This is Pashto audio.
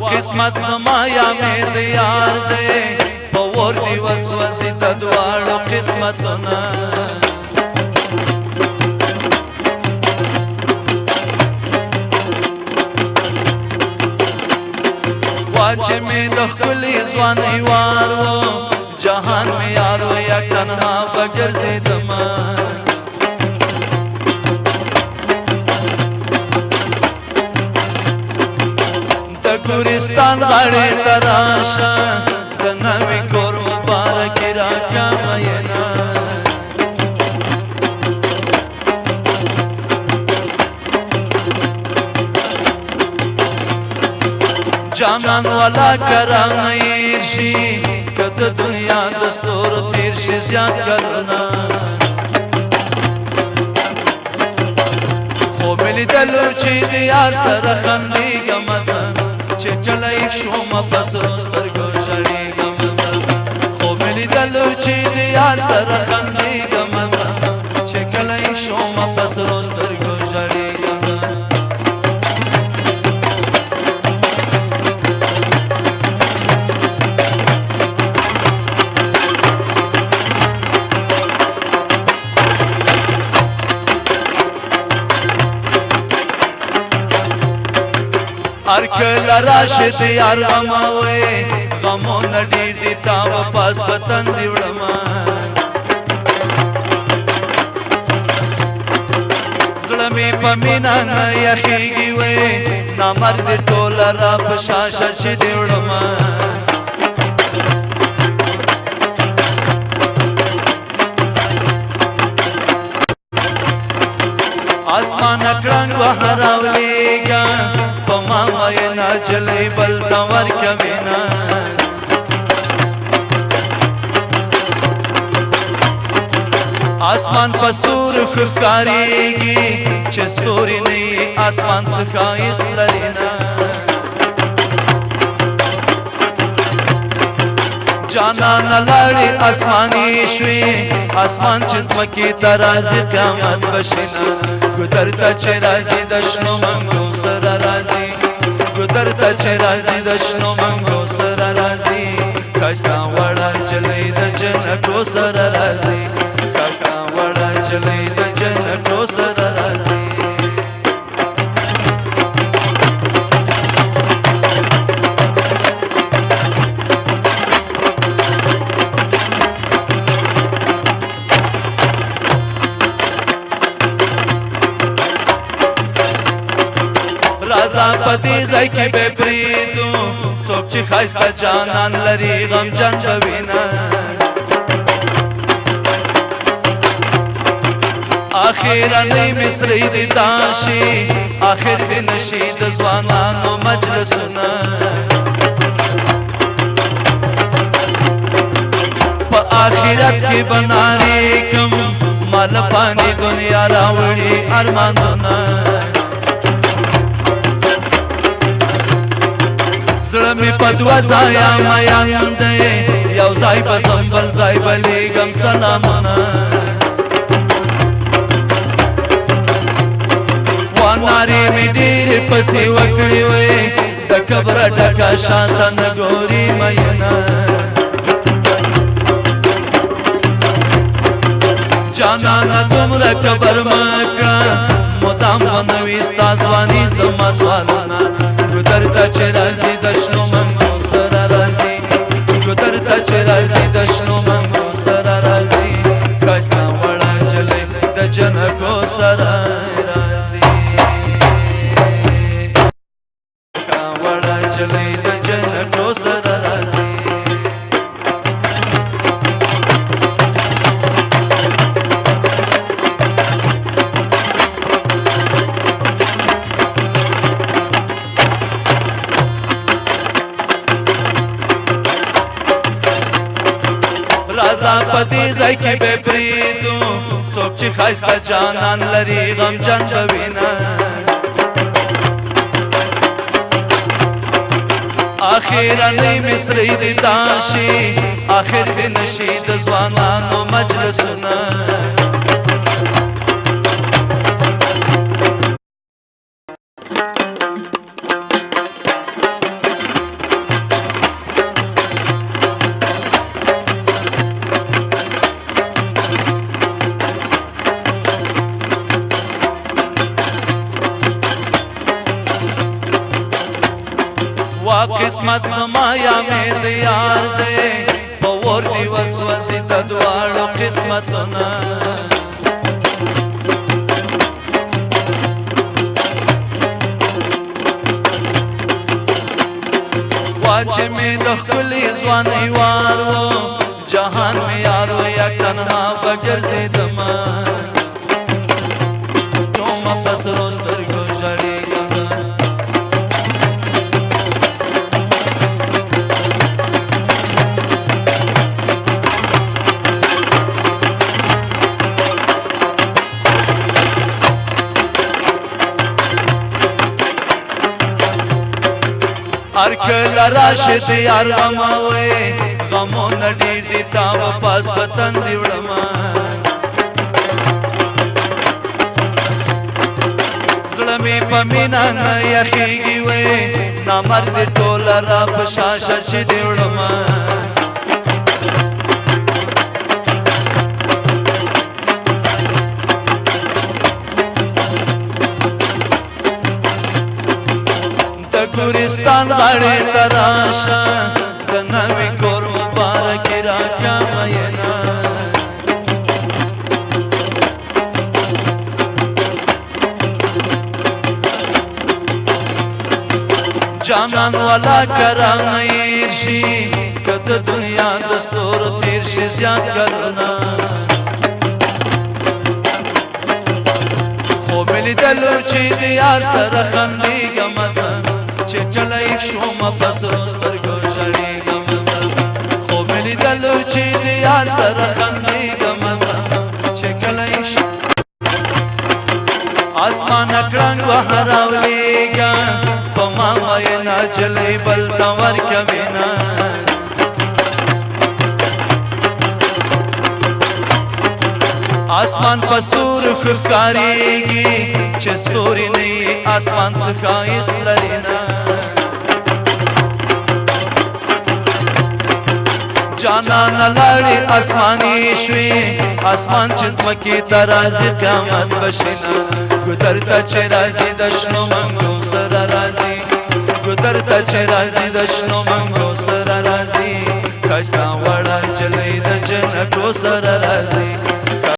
قسمت زما یا مې د یار دی په ور دي وسوسې ته دواړو قسمتونه واجه مې د ښکلي ځوانۍ وار و جهان مې یار و یا تنها به ګرځېدمه ګورستان غاړې ته راشه د نوي کور مبارکي راکړه مینه جانان والا کرامه شي که د دنیا د ستور تیر شي زیات کلونه خو مې لیدلو چې د یار سره خندېږمه چلای شوم پسرو سترګو ژړېږم خو مې لیدلو چې د یار سره خندېږم چې کله یې شوم پسرو سترګو ژړېږم هر کله راشي د یار غموي غمونه ډېر دي تا واپس په تندي وړمه زړه مې په مینه نه یخېږي وې نامرد ټوله را په شاشه چې دې وړمه آسمان کړنګ وهراولېږه په ما وینا چلې بل ته ورکوینه آسمان په ستورو ښکارېږي چې ستوري نه یې آسمان څه ښایست لري نه جانانه لاړې اسماني شوې اسمان چې ځمکې ته راځي قیامت به شي نه ګودر ته چې راځي د شنو منګو سره راځي ګودر ته چې راځي د شنو منګو سره راځي کاکا وړه نجلۍ د جنتو سره راځي کاکا وړه نجلۍ د جنتو سره راځي پدې ځای کې به پریدو څوک چې ښایسته جانان لري غمجن به وینه اخرنۍ مصرۍ دې تاشي اخر دې نشي د ځوانانو مجلسونه په آخرت کې به نارې کم مال پانې دنیا راوړي ارمانونه زړه مې په دوه ځایه میین دی یو ځای به ځم بل ځای به لیږم سلامونه وانارې مې ډېرې پسې وکړې وې د کبره ډکه شاته نه ګوري مینه جانانه دومره کبر مه کړه مدام به نه وي ستا ځواني زما سوالونه ګودر ته چې راځي د شنو منګو سره راځي ګودر ته چې راځي د شنو منګو سره راځي کاکا وړه نجلۍ د جنکو سره راځي کاکا وړه نجلۍ د جنکو سره راځي پدې ځای کې به پریدو څوک چې ښایسته جانان لري غمجن به وینه اخرنۍ مصرۍ دې تاشي اخر دې نشي د ځوانانو مجلسونه قسمت زمایا میں دیار دے پور دی وسوسی تدوار قسمتنا واجه میں دخلی زوانی وارو جہان میں یارو یا تنہا بگر زیدما توما پسرو سرگو جڑی ارکل راشد یار غموے غمو نڈی دیتا وپاس بطن دیوڑما ظلمی پمینا نیخیگی وے نامرد تولا را پشاشا چی دیوڑما گورستان غاڑے تراشا دنوی کور مبارکی راکا مینا جانان والا کران ایرشی کد دنیا دستور تیرشی زیاد کرنا خو ملی دلو چی دیار ترخندی گمدن چلئی شوما پسرو سرگو جڑی گمدا خو ملی دلو چی دیار ترخندی گمدا چکلئی آسمان اکرنگ و حراولیگا پما وینا جلی بلتا ورکمینا آسمان پسور خکاریگی چستوری نئی آسمان سکایت لرینا جانا نلاڑی آسمانی شوی آسمان چزمکی ترازی قیامت بشینا گدرتا چرازی دشنو منگو سر رازی گدرتا چرازی دشنو منگو سر رازی کشا وڑا جلی دجنکو سر رازی